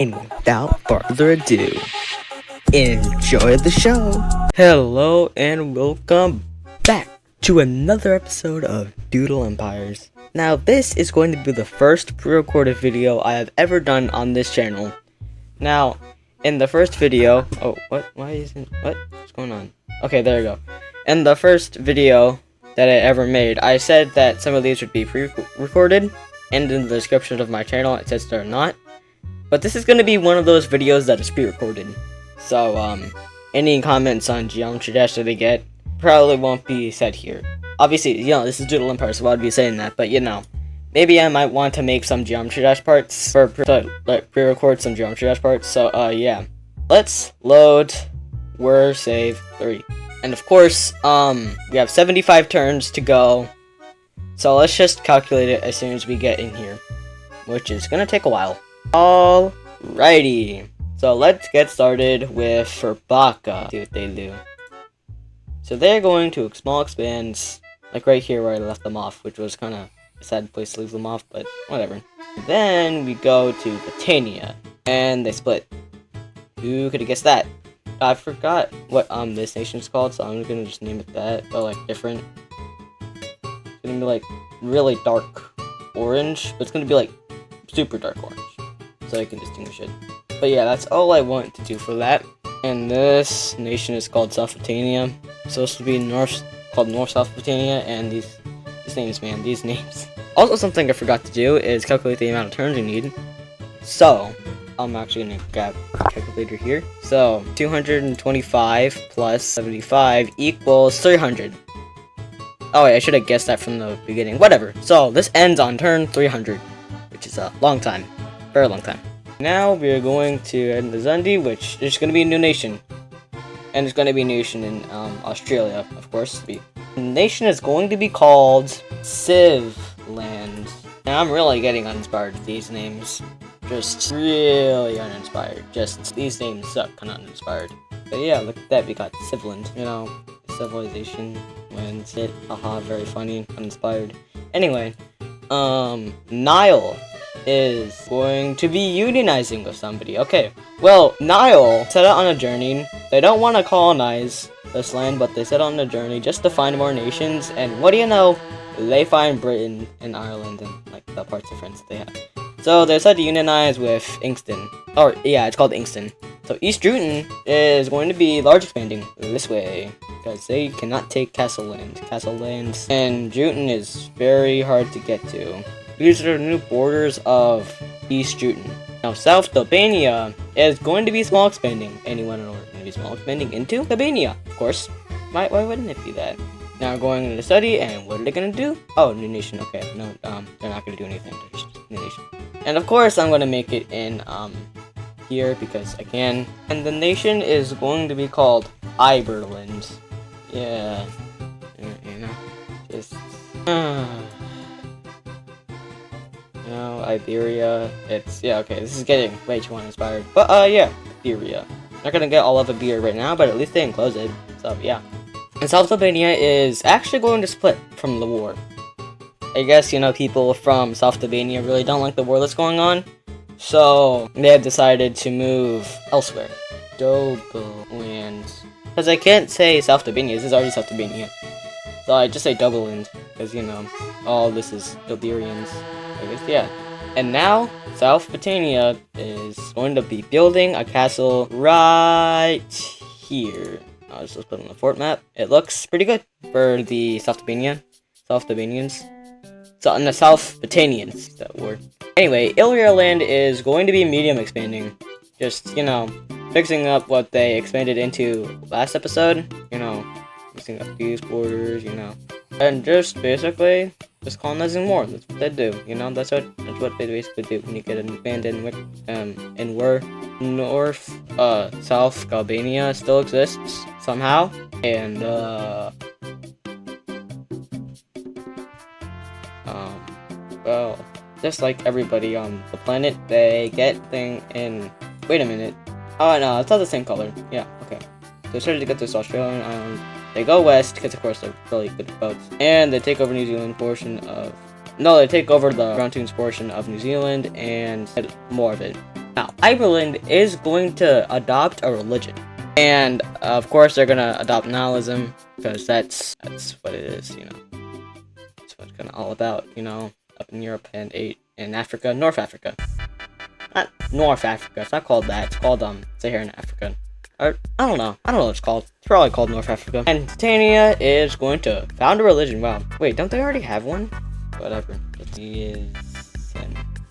And without further ado, enjoy the show. Hello and welcome back to another episode of Doodle Empires. Now this is going to be the first pre-recorded video I have ever done on this channel. Now, in the first video, what's going on? Okay, there we go. In the first video that I ever made, I said that some of these would be pre-recorded, and in the description of my channel it says they're not. But this is going to be one of those videos that is pre-recorded. So, any comments on Geometry Dash that they get probably won't be said here. Obviously, this is Doodle Empire, so I'd be saying that, but maybe I might want to make some Geometry Dash parts, or pre-record some Geometry Dash parts, so, yeah. Let's load save 3. And of course, we have 75 turns to go, so let's just calculate it as soon as we get in here, which is gonna take a while. Alrighty, so let's get started with Furbaka. See what they do. So they're going to small expands, like right here where I left them off, which was kind of a sad place to leave them off, but whatever. Then we go to Botania, and they split. Who could have guessed that? I forgot what this nation is called, so I'm gonna just name it that, but like different. It's gonna be like really dark orange, but it's gonna be like super dark orange, so I can distinguish it. But yeah, that's all I want to do for that. And this nation is called South Botania. It's supposed to be called North-South Botania, and these names. Also, something I forgot to do is calculate the amount of turns you need. So, I'm actually gonna grab a calculator here. So, 225 plus 75 equals 300. Oh wait, I should have guessed that from the beginning. Whatever. So, this ends on turn 300, which is a long time. Very long time. Now we are going to end the Zundi, which is going to be a new nation. And it's going to be a nation in Australia, of course. The nation is going to be called Civland. Now I'm really getting uninspired with these names. Just really uninspired. Just these names suck, kind of uninspired. But yeah, look at that, we got Civland. Civilization wins it. Haha, very funny, uninspired. Anyway, Nile is going to be unionizing with somebody. Okay, well, Nile set out on a journey. They don't want to colonize this land, but they set out on a journey just to find more nations, and what do you know? They find Britain and Ireland and like the parts of France that they have. So they decided to unionize with Inkster. Or yeah, it's called Inkster. So East Druten is going to be large expanding this way, because they cannot take Castle lands, and Druten is very hard to get to. These are the new borders of East Druten. Now, South Albania is going to be small expanding. Anyone know going to be small expanding into Albania? Of course. Why wouldn't it be that? Now going into study, and what are they going to do? Oh, new nation. Okay, no, they're not going to do anything. They're just new nation. And of course, I'm going to make it in here because I can. And the nation is going to be called Iberland. Yeah, just. Iberia, this is getting way too uninspired, but yeah, Iberia. Not gonna get all of Iberia right now, but at least they enclose it, so yeah. And South Albania is actually going to split from the war. I guess, people from South Albania really don't like the war that's going on, so they have decided to move elsewhere. Doodle land. Because I can't say South Albania, this is already South Albania. So I just say Doodle land, because, all this is Iberians. I guess, yeah. And now, South Botania is going to be building a castle right here. I'll just put it on the fort map. It looks pretty good for the South Albanians. So, on the South Botanians, that word. Anyway, Illyria land is going to be medium expanding. Just, fixing up what they expanded into last episode. Fixing up these borders, And just basically just colonizing more. That's what they do. That's what they basically do when you get an abandoned and where South Albania still exists somehow. And well, just like everybody on the planet, they get thing in. Wait a minute. Oh no, it's not the same color. Yeah, okay. They started to get this Australian island. They go west, because of course they're really good at boats. And they take over New Zealand portion of... No, they take over the Ground Tunes portion of New Zealand and more of it. Now, Ireland is going to adopt a religion. And, of course, they're gonna adopt nihilism, because that's what it is, you know. That's what it's gonna all about, you know, up in Europe and in Africa, North Africa. Not North Africa, it's not called that, it's called, Saharan Africa. Or, I don't know what it's called. It's probably called North Africa. And Titania is going to found a religion. Wow. Wait, don't they already have one? Whatever.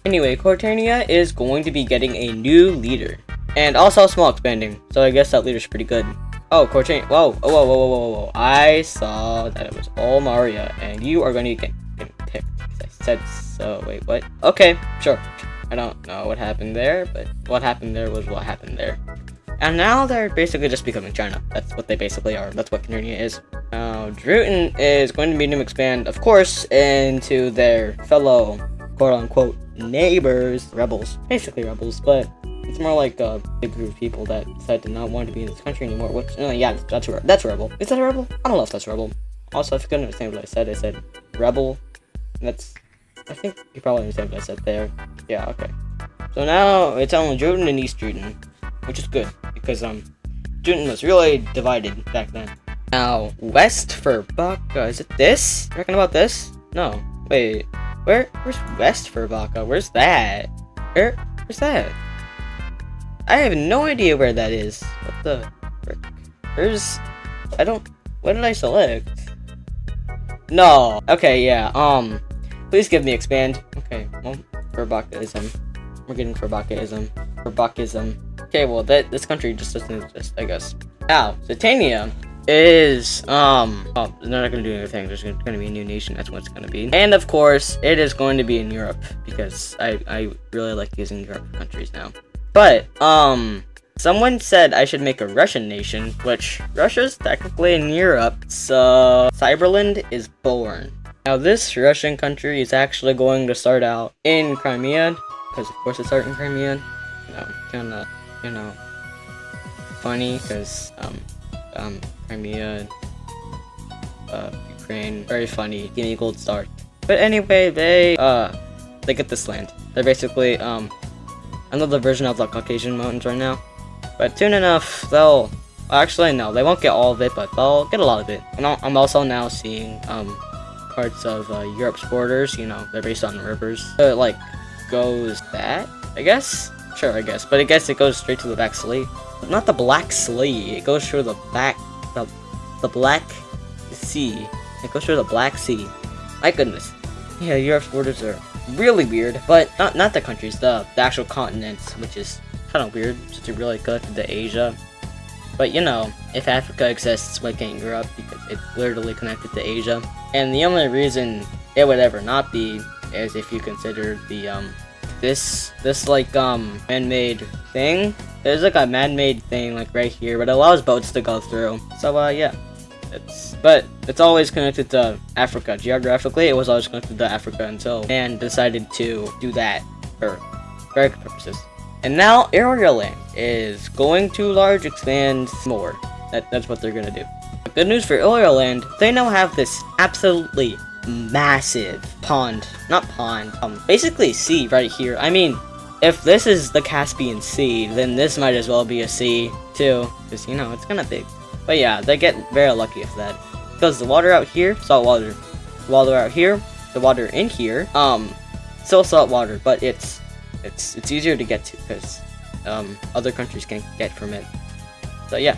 Anyway, Cortania is going to be getting a new leader. And also small expanding. So I guess that leader's pretty good. Oh, Cortania. Whoa. I saw that it was all Maria. And you are going to get picked. Because I said so. Wait, what? Okay, sure. I don't know what happened there. But what happened there was what happened there. And now they're basically just becoming China. That's what they basically are. That's what Cortania is. Now, Druten is going to be to expand, of course, into their fellow, quote-unquote, neighbors, rebels. Basically rebels, but it's more like a big group of people that decide to not want to be in this country anymore, which, yeah, that's a rebel. Is that a rebel? I don't know if that's a rebel. Also, if you couldn't understand what I said rebel. I think you probably understand what I said there. Yeah, okay. So now, it's only Druten and East Druten, which is good, because, Druten was really divided back then. Now, West for Baka, is it this? You reckon about this? No. Wait, where's West for Baka? Where's that? Where's that? I have no idea where that is. What the frick? What did I select? No. Okay, yeah, please give me expand. Okay, well, Furbakaism. We're getting Furbakaism. Okay, well, this country just doesn't exist, I guess. Now, Titania is, they're not gonna do anything. There's gonna be a new nation. That's what it's gonna be. And, of course, it is going to be in Europe, because I really like using Europe countries now. But, someone said I should make a Russian nation, which Russia's technically in Europe, so Cyberland is born. Now, this Russian country is actually going to start out in Crimea, because, of course, it's starting in Crimea. Kinda, funny, because, Crimea, Ukraine, very funny, give me a gold star. But anyway, they get this land. They're basically, another version of the Caucasian Mountains right now. But soon enough, actually, no, they won't get all of it, but they'll get a lot of it. And I'm also now seeing, parts of, Europe's borders, you know, they're based on rivers. So it, like, goes that, I guess? Sure, I guess. But I guess it goes straight to the Black Sea. Not the Black Sea. It goes through the Black Sea. It goes through the Black Sea. My goodness. Yeah, Europe's borders are really weird. But not the countries, the actual continents, which is kind of weird, since it really connected to Asia. But you know, if Africa exists, why can't Europe? Because it's literally connected to Asia. And the only reason it would ever not be is if you consider the this like man-made thing. There's like a man-made thing like right here, but it allows boats to go through. So yeah, it's always connected to Africa. Geographically, it was always connected to Africa until man decided to do that for very good purposes. And now Ireland is going to large expand more. That's what they're gonna do. Good news for Ireland, they now have this absolutely massive basically sea right here. I mean, if this is the Caspian Sea, then this might as well be a sea too, because you know, it's kind of big. But yeah, they get very lucky with that, because the water out here, salt water. The water out here, the water in here, still salt water, but it's easier to get to, because other countries can't get from it. So yeah,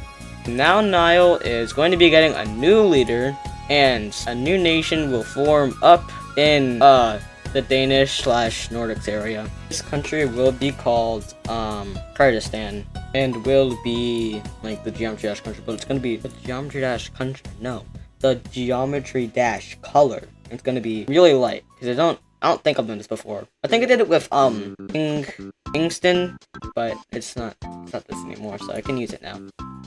now Nile is going to be getting a new leader, and a new nation will form up in the Danish/Nordics area. This country will be called Kurdistan, and will be like the Geometry Dash country, but it's gonna be the Geometry Dash country. No, the Geometry Dash color. It's gonna be really light, because I don't think I've done this before. I think I did it with Kingston, but it's not this anymore, so I can use it now.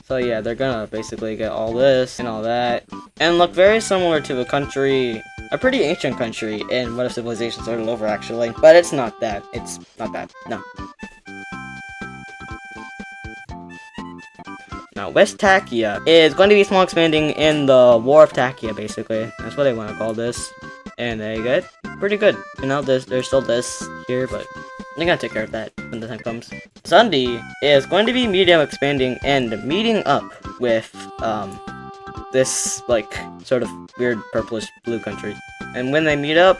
So yeah, they're gonna basically get all this and all that, and look very similar to a pretty ancient country in What If Civilization Started Over, actually. But it's not that. It's not that. No. Now, West Tachia is going to be small expanding in the War of Tachia, basically. That's what they want to call this. And they get pretty good. You know, there's still this here, but They're gonna take care of that when the time comes. Sunday is going to be medium expanding and meeting up with this like sort of weird purplish blue country. And when they meet up,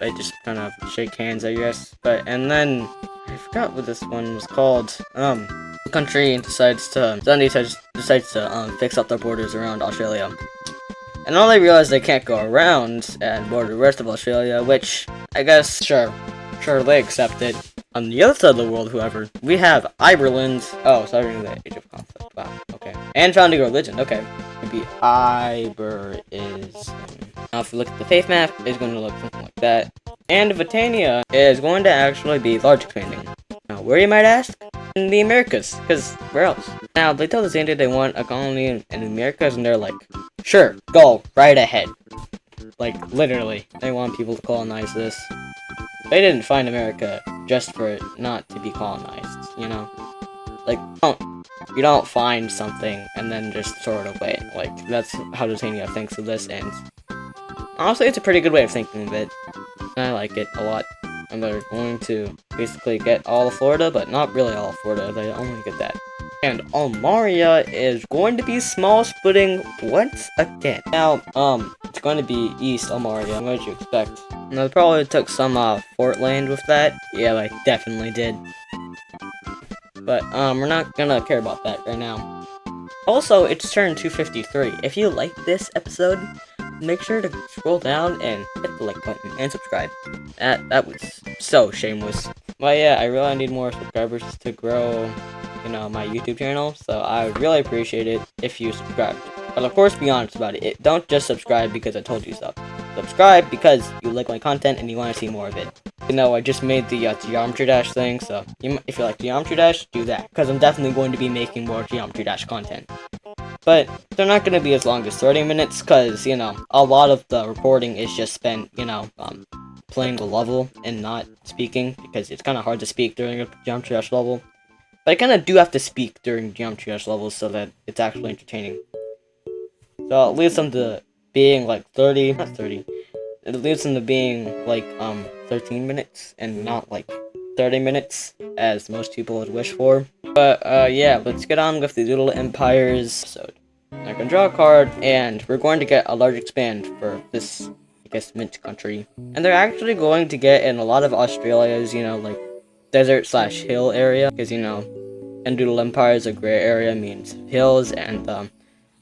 they just kind of shake hands, I guess. And then I forgot what this one was called. The country decides to fix up their borders around Australia. And all they realize they can't go around and border the rest of Australia, which I guess sure they accept it. On the other side of the world, however, we have Iberland. Oh, sorry, the Age of Conflict. Wow, okay. And founding religion, okay. Maybe Iber is... Now, if you look at the faith map, it's going to look something like that. And Britannia is going to actually be large expanding. Now, where you might ask? In the Americas, because where else? Now, they tell the Zambia they want a colony in the Americas, and they're like, sure, go, right ahead. Like, literally, they want people to colonize this. They didn't find America just for it not to be colonized, you know? Like, you don't find something and then just throw it away. Like, that's how Britannia thinks of this, and honestly, it's a pretty good way of thinking of it. And I like it a lot. And they're going to basically get all of Florida, but not really all of Florida. They only get that. And Almaria is going to be small splitting once again. Now, it's going to be East Almaria. What did you expect? And they probably took some fort land with that. Yeah, they definitely did. But we're not gonna care about that right now. Also, it's turn 253. If you like this episode, make sure to scroll down and hit the like button and subscribe. That was so shameless. But yeah, I really need more subscribers to grow, you know, my YouTube channel. So I would really appreciate it if you subscribed. But of course, be honest about it. Don't just subscribe because I told you so. Subscribe because you like my content and you want to see more of it. You know, I just made the Geometry Dash thing, so if you like Geometry Dash, do that. Because I'm definitely going to be making more Geometry Dash content. But they're not going to be as long as 30 minutes, because, you know, a lot of the recording is just spent, you know, playing the level and not speaking, because it's kind of hard to speak during a Geometry Dash level. But I kind of do have to speak during Geometry Dash levels so that it's actually entertaining. So it leads them to being like 30, not 30, it leads them to being like 13 minutes and not like 30 minutes as most people would wish for. But yeah, let's get on with the Doodle Empires episode. I can draw a card and we're going to get a large expand for this, I guess, mint country. And they're actually going to get in a lot of Australia's, you know, like desert / hill area, because, you know, in Doodle Empires, a gray area means hills and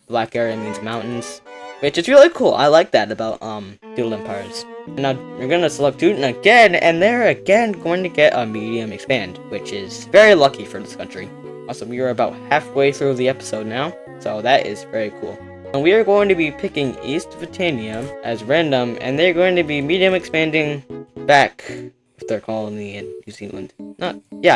black area means mountains, which is really cool. I like that about Doodle Empires. Now you're gonna select Doodle again, and they're again going to get a medium expand, which is very lucky for this country. Also, we are about halfway through the episode now, so that is very cool. And we are going to be picking East Britannia as random, and they're going to be medium expanding back with their colony in New Zealand.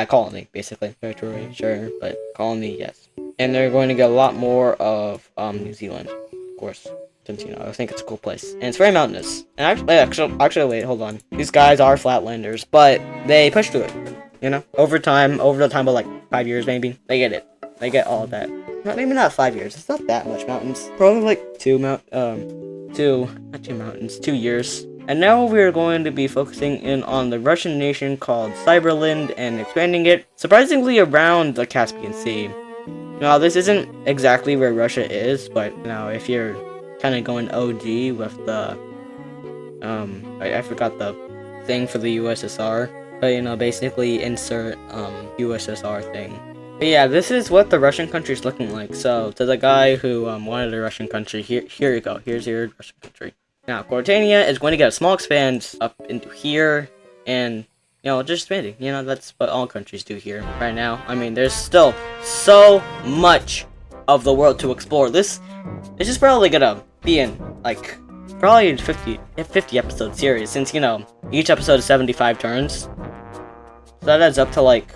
Colony, basically. Territory, sure, but colony, yes. And they're going to get a lot more of New Zealand, of course, since, you know, I think it's a cool place. And it's very mountainous. And actually, wait, hold on. These guys are flatlanders, but they push through it, you know? Over the time of like 5 years, maybe, they get it. They get all of that. Maybe not 5 years. It's not that much mountains. Probably like 2 years. And now we're going to be focusing in on the Russian nation called Cyberland and expanding it, surprisingly, around the Caspian Sea. Now, this isn't exactly where Russia is, but, you know, if you're kind of going OG with the, I forgot the thing for the USSR, but, you know, basically insert, USSR thing. But yeah, this is what the Russian country is looking like. So, to the guy who, wanted a Russian country, here you go, here's your Russian country. Now, Cortania is going to get a small expand up into here, and, you know, just expanding. You know, that's what all countries do here right now. I mean, there's still so much of the world to explore. This is probably gonna be in, like, probably a 50 episode series, since, you know, each episode is 75 turns. So that adds up to, like,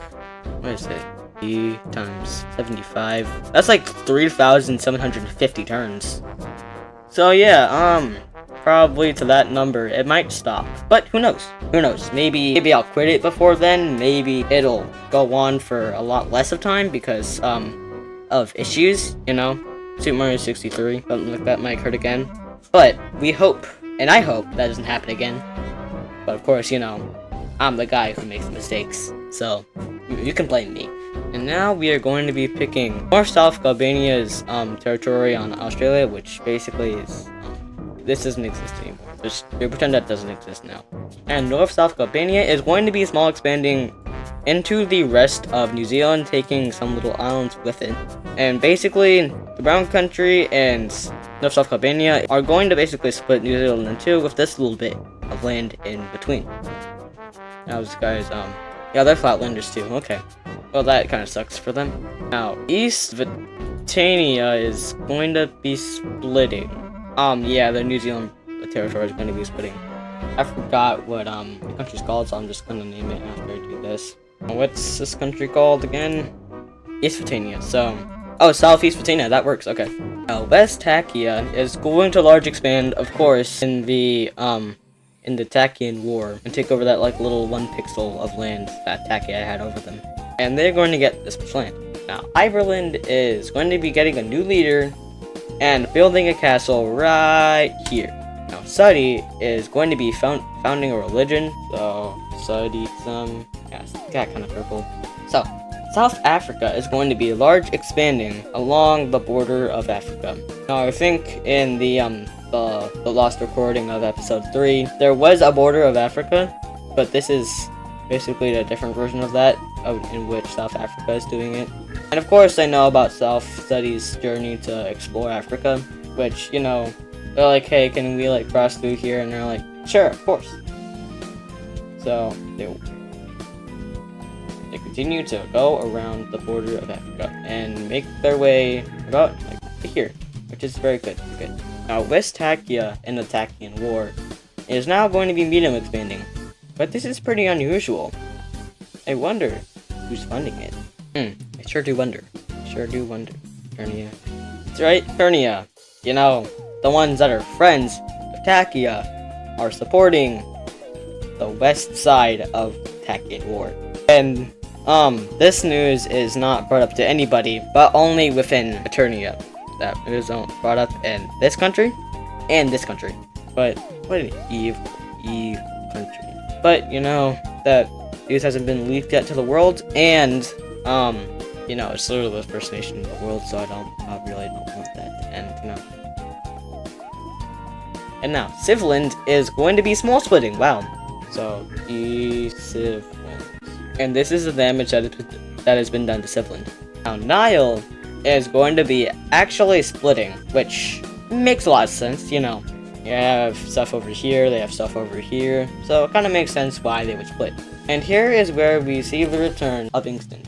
what is it? 3 times 75. That's like 3,750 turns. So yeah, probably to that number, it might stop. But who knows? Who knows? Maybe I'll quit it before then. Maybe it'll go on for a lot less of time because, of issues, you know? Super Mario 63, something like that might hurt again. But we hope, and I hope, that doesn't happen again. But of course, you know, I'm the guy who makes mistakes, so you can blame me. And now we are going to be picking North-South Albania's territory on Australia, which basically is this doesn't exist anymore. Just pretend that doesn't exist now. And North-South Albania is going to be small, expanding into the rest of New Zealand, taking some little islands with it. And basically, the Brown Country and North-South Albania are going to basically split New Zealand in two with this little bit of land in between. Now, these guys, yeah, they're flatlanders too. Okay. Well, that kind of sucks for them. Now, East Britannia is going to be splitting. Yeah, the New Zealand territory is going to be splitting. I forgot what the country's called, so I'm just gonna name it after I do this. What's this country called again? East Britannia. So, oh, Southeast Britannia. That works. Okay. Now, West Tachia is going to large expand, of course, in the Tachian War and take over that like little 1 pixel of land that Tachia had over them. And they're going to get this much land. Now, Ireland is going to be getting a new leader and building a castle right here. Now, Saudi is going to be founding a religion. So, Saudism, yeah, got kind of purple. So, South Africa is going to be large expanding along the border of Africa. Now, I think in the lost recording of episode 3, there was a border of Africa, but this is basically a different version of that, in which South Africa is doing it. And of course, I know about South Study's journey to explore Africa, which, you know, they're like, hey, can we like cross through here? And they're like, sure, of course. So they continue to go around the border of Africa and make their way about like here, which is very good. Now, West Tachia in the Tachian War is now going to be medium expanding, but this is pretty unusual. I wonder who's funding it. I sure do wonder. Turnia. That's right, Turnia. You know, the ones that are friends of Tachia are supporting the west side of Tachian War. And this news is not brought up to anybody, but only within Eternia. That is brought up in this country and this country. But what an evil country. But you know that news hasn't been leaked yet to the world, and you know, it's literally the first nation in the world, so I really don't want that to end, you know. And now, Civland is going to be small splitting. Wow. So, Civland. And this is the damage that has been done to Civland. Now, Nile is going to be actually splitting, which makes a lot of sense, you know. You have stuff over here, they have stuff over here, so it kind of makes sense why they would split. And here is where we see the return of Inksten.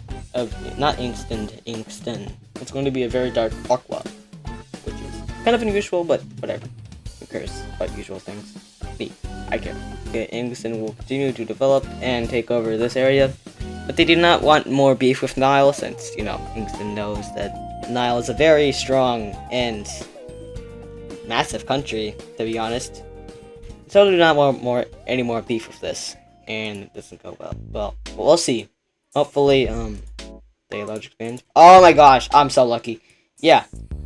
Inksten. It's going to be a very dark aqua, which is kind of unusual, but whatever. Who cares about usual things? Me, I care. Okay, Inksten will continue to develop and take over this area, but they do not want more beef with Nile, since, you know, Inksten knows that Nile is a very strong and massive country, to be honest. So do not want any more beef with this, and it doesn't go well. Well, we'll see. Hopefully, they large expand. Oh my gosh, I'm so lucky. Yeah.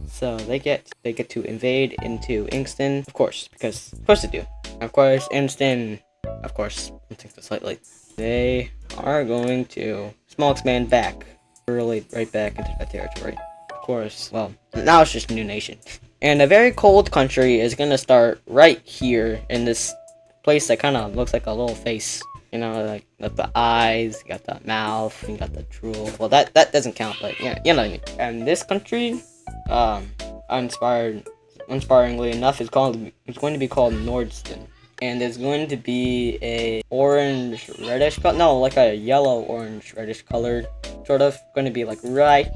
So they get to invade into Inksten, of course, because of course they do. Of course, Inksten, of course, I think so slightly. They are going to small expand back, right back into that territory. Of course, well, now it's just a new nation. And a very cold country is gonna start right here in this place that kind of looks like a little face. You know, like the eyes, you got the mouth, you got the drool. Well, that doesn't count, but yeah, you know what I mean. And this country, uninspiringly enough, it's going to be called Nordston, and it's going to be a orange reddish color. No, like a yellow orange reddish colored, sort of. Going to be like right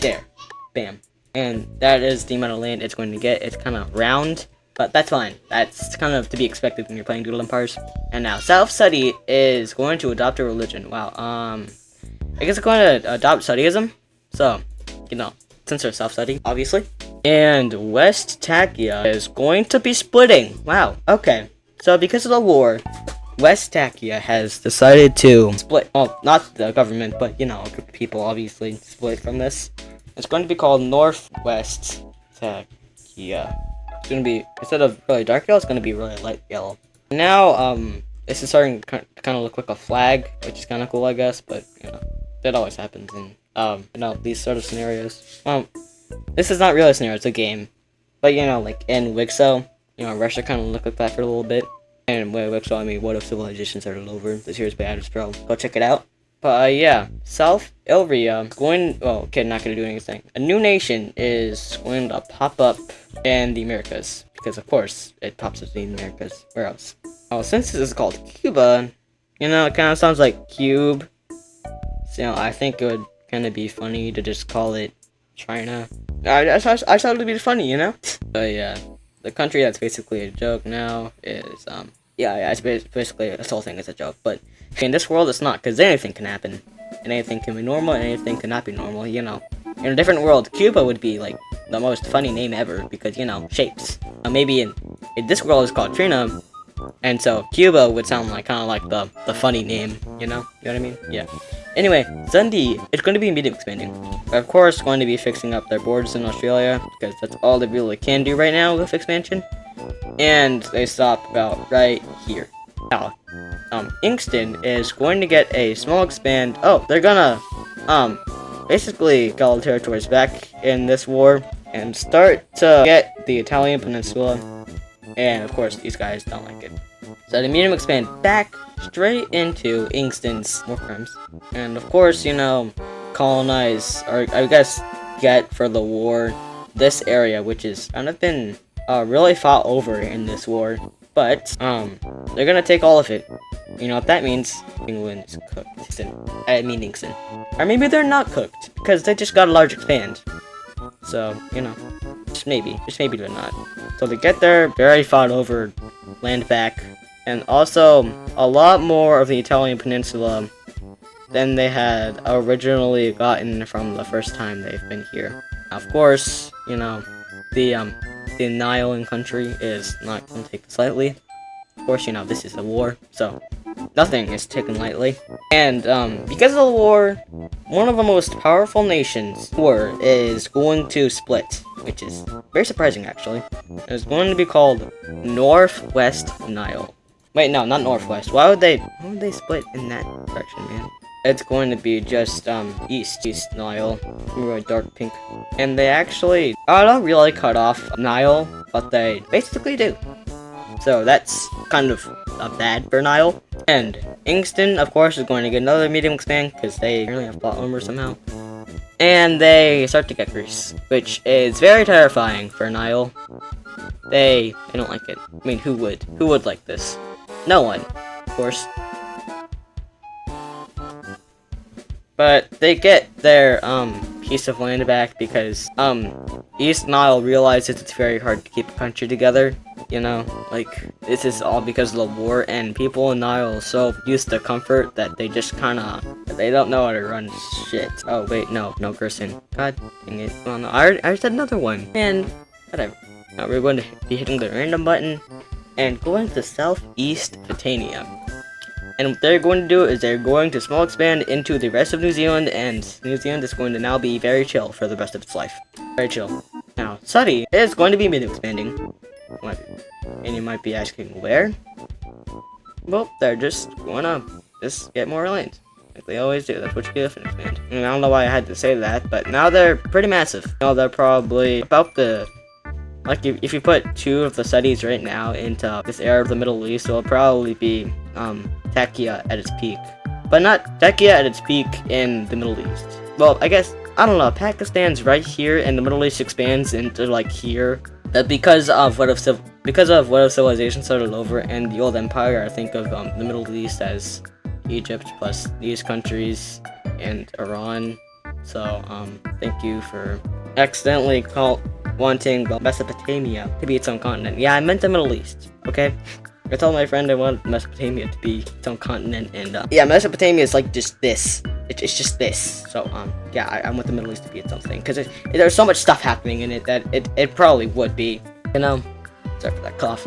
there, bam. And that is the amount of land it's going to get. It's kind of round, but that's fine. That's kind of to be expected when you're playing Doodle Empires. And now, South Sudi is going to adopt a religion. Wow, I guess it's going to adopt Sudism. So, you know, censor South Sudi, obviously. And West Tachia is going to be splitting. Wow, okay. So, because of the war, West Tachia has decided to split. Well, not the government, but, you know, a group of people obviously split from this. It's going to be called Northwest Tachia. It's going to be, instead of really dark yellow, it's going to be really light yellow. Now, this is starting to kind of look like a flag, which is kind of cool, I guess. But you know, that always happens in these sort of scenarios. This is not really a scenario; it's a game. But you know, like in Wixo, you know, Russia kind of looked like that for a little bit. And by Wixo, I mean What If Civilization Started Over? The series by Adams Pro. Go check it out. But yeah, South Ilria not gonna do anything. A new nation is going to pop up in the Americas because of course it pops up in the Americas. Where else? Oh, since this is called Cuba, you know, it kind of sounds like cube. So you know, I think it would kind of be funny to just call it China. I thought it would be funny, you know. But yeah, the country that's basically a joke now is it's basically this whole thing is a joke. But in this world, it's not, because anything can happen, and anything can be normal, and anything cannot be normal. You know, in a different world, Cuba would be like the most funny name ever because you know shapes. Maybe in this world is called Trina, and so Cuba would sound like kind of like the funny name. You know what I mean? Yeah. Anyway, Zundi is going to be medium expanding. Of course, going to be fixing up their borders in Australia because that's all they really can do right now with expansion. And they stop about right here. Now, Inkston is going to get a small expand. Oh, they're gonna basically get all the territories back in this war and start to get the Italian peninsula. And of course, these guys don't like it. So the medium expand back straight into Inkston's war crimes. And of course, you know, colonize, or I guess get for the war this area, which has kind of been really fought over in this war. But they're gonna take all of it. You know what that means? England is cooked. Inkston. Or maybe they're not cooked because they just got a large expand. So you know, just maybe they're not. So they get their very fought over land back, and also a lot more of the Italian peninsula than they had originally gotten from the first time they've been here. Of course, you know, the Nilan country is not going to take this lightly. Of course, you know, this is a war, so nothing is taken lightly. And because of the war, one of the most powerful nations is going to split, which is very surprising actually. It's going to be called Northwest Nile. Wait, no, not Northwest. Why would they split in that direction, man? It's going to be just East Nile, really dark pink. And they actually don't really cut off Nile, but they basically do. So that's kind of bad for Nile. And Inkston, of course, is going to get another medium expand because they really have plot armor somehow. And they start to get Greece, which is very terrifying for Nile. They don't like it. I mean, who would? Who would like this? No one, of course. But they get their piece of land back because East Nile realizes it's very hard to keep a country together. You know, like this is all because of the war, and people in Nile are so used to comfort that they just they don't know how to run shit. Oh wait, no, Gerson. God dang it. Well, no, I said another one. And whatever. Now we're going to be hitting the random button and going to Southeast Britannia. And what they're going to do is they're going to small expand into the rest of New Zealand, and New Zealand is going to now be very chill for the rest of its life. Very chill. Now, Suddy is going to be medium expanding. And you might be asking, where? Well, they're just gonna get more land. Like they always do. That's what you get with an expand. And I don't know why I had to say that, but now they're pretty massive. Now they're probably about the... Like, if you put two of the studies right now into this area of the Middle East, it'll probably be Takia at its peak. But not Takia at its peak in the Middle East. Well, I guess, I don't know, Pakistan's right here, and the Middle East expands into, like, here. Because of what if civilization started over, and the old empire, I think of the Middle East as Egypt, plus these countries, and Iran. So, thank you for accidentally wanting Mesopotamia to be its own continent. Yeah, I meant the Middle East, okay? I told my friend I wanted Mesopotamia to be its own continent, and yeah, Mesopotamia is like just this. It's just this. So, yeah, I want the Middle East to be its own thing, because there's so much stuff happening in it that it probably would be, you know? Sorry for that cough.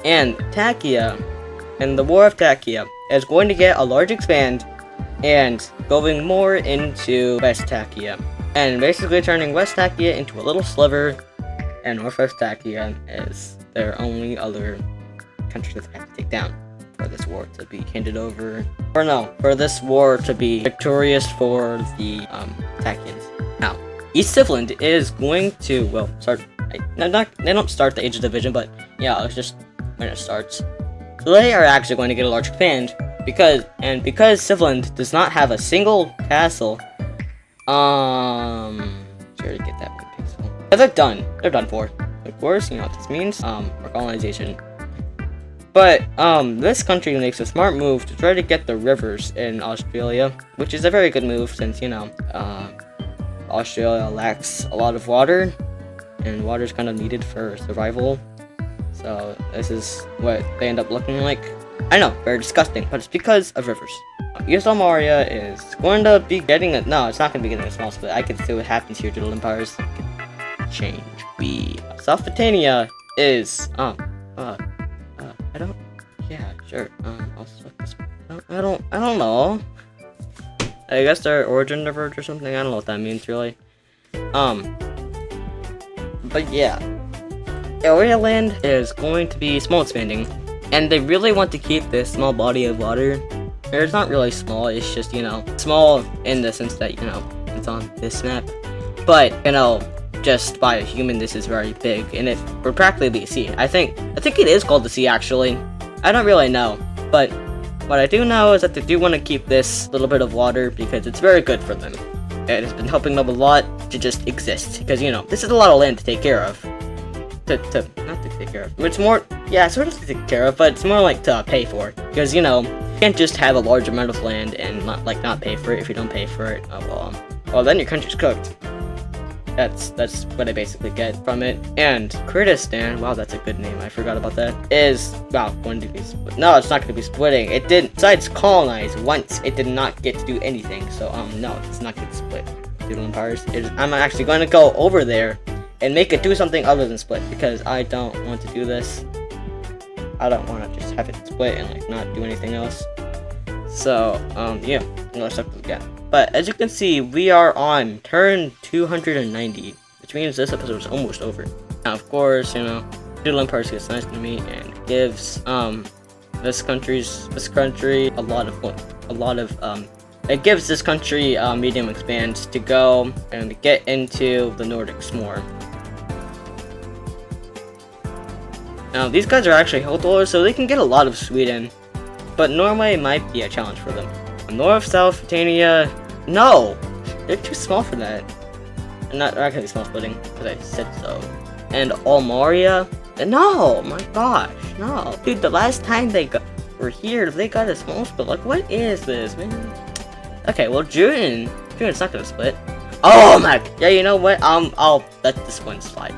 And Takia, and the War of Takia, is going to get a large expand, and going more into West Takia. And basically turning West Takia into a little sliver, and Northwest Takia is their only other country that they have to take down. for this war to be handed over, or no, for this war to be victorious for the Takians. Now, East Sivland is going to, well, start. They don't start the Age of Division, but yeah, it's just when it starts. So they are actually going to get a large command because Sivland does not have a single castle. Sure to get that one pixel. But they're done. They're done for. Of course, you know what this means. For colonization. But this country makes a smart move to try to get the rivers in Australia, which is a very good move since, you know, Australia lacks a lot of water, and water is kind of needed for survival. So this is what they end up looking like. I know, very disgusting, but it's because of rivers. East Almaria is going to be getting a, no, it's not going to be getting a small split. I can see what happens here, Doodle Empires. Change. South Britannia is, I don't, yeah, sure, I'll select this. I don't know. I guess they're origin diverge or something. I don't know what that means really. But yeah, area land is going to be small expanding, and they really want to keep this small body of water. It's not really small. It's just, you know, small in the sense that, you know, it's on this map. But, you know, just by a human, this is very big, and it would practically be a sea. I think it is called the sea actually. I don't really know, but what I do know is that they do want to keep this little bit of water because it's very good for them. It has been helping them a lot to just exist because, you know, this is a lot of land to take care of. Not to take care of. It's more, yeah, sort of to take care of, but it's more like to pay for. Because, you know, you can't just have a large amount of land and not pay for it. If you don't pay for it, well, then your country's cooked. That's what I basically get from it. And Kurdistan, wow, that's a good name. I forgot about that. Is, wow, going to be split. No, it's not going to be splitting. It did, besides colonize once, it did not get to do anything. So, no, it's not going to split. Doodle Empires. I'm actually going to go over there and make it do something other than split because I don't want to do this. I don't want to just have it split and like not do anything else. So, yeah, let's start this again. But as you can see, we are on turn 290, which means this episode is almost over. Now, of course, you know, Doodle Empires gets nice to me and gives this country a lot of it gives this country medium expand to go and get into the Nordics more. Now, these guys are actually health holders, so they can get a lot of Sweden, but Norway might be a challenge for them. North, South, Britannia, no! They're too small for that. They're not gonna be small splitting, because I said so. And Almaria, no! My gosh, no. Dude, the last time they were here, they got a small split. Like, what is this, man? Okay, well, June's not gonna split. Oh my, yeah, you know what? I'll let this one slide.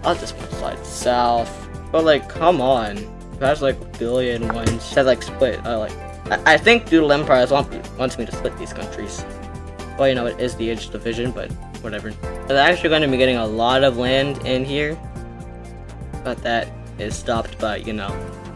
I'll let this one slide south. But like, come on. That's like a billion ones that like split. I think Doodle Empires wants me to split these countries. Well, you know, it is the Age Division, but whatever. They're actually going to be getting a lot of land in here, but that is stopped by, you know,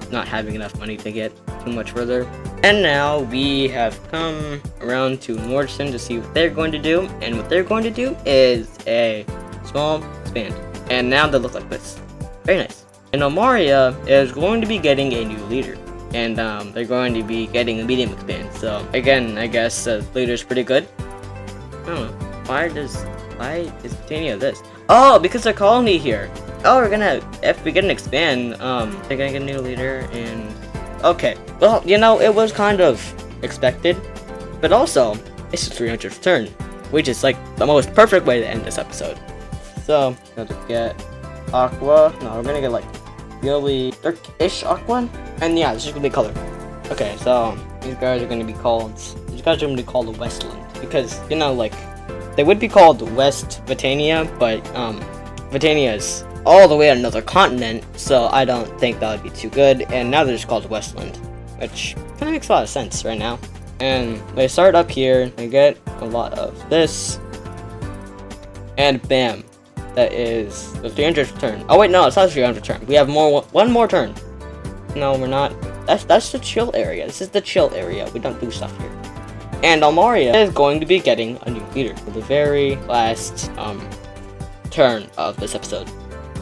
not having enough money to get too much further. And now we have come around to Nordson to see what they're going to do, and what they're going to do is a small expand. And now they look like this. Very nice. And Almaria is going to be getting a new leader. And they're going to be getting a medium expand. So again, I guess the leader's pretty good. I don't know. Why is Britannia this? Oh, because they're colony here. Oh, if we get an expand, they're gonna get a new leader and okay. Well, you know, it was kind of expected, but also it's the 300th turn, which is like the most perfect way to end this episode. So let's get Aqua. No, we're gonna get like really dark-ish Aqua. And yeah, this is gonna be color. Okay, so these guys are gonna be called the Westland because, you know, like they would be called West Britannia, but Britannia is all the way on another continent, so I don't think that would be too good. And now they're just called Westland, which kind of makes a lot of sense right now. And they start up here, they get a lot of this, and bam, that is the 300th turn. Oh wait, no, it's not the 300th turn. We have one more turn. No, we're not. That's the chill area. This is the chill area. We don't do stuff here. And Almaria is going to be getting a new leader for the very last turn of this episode.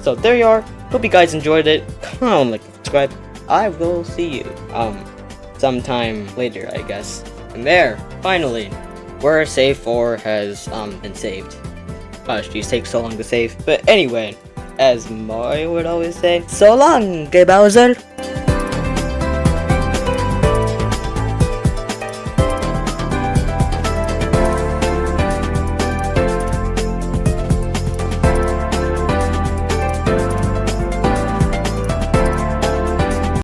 So there you are. Hope you guys enjoyed it. Comment, like, subscribe. I will see you sometime later, I guess. And there, finally, where save 4 has been saved. Gosh, these take so long to save. But anyway, as Mario would always say, so long, gay Bowser!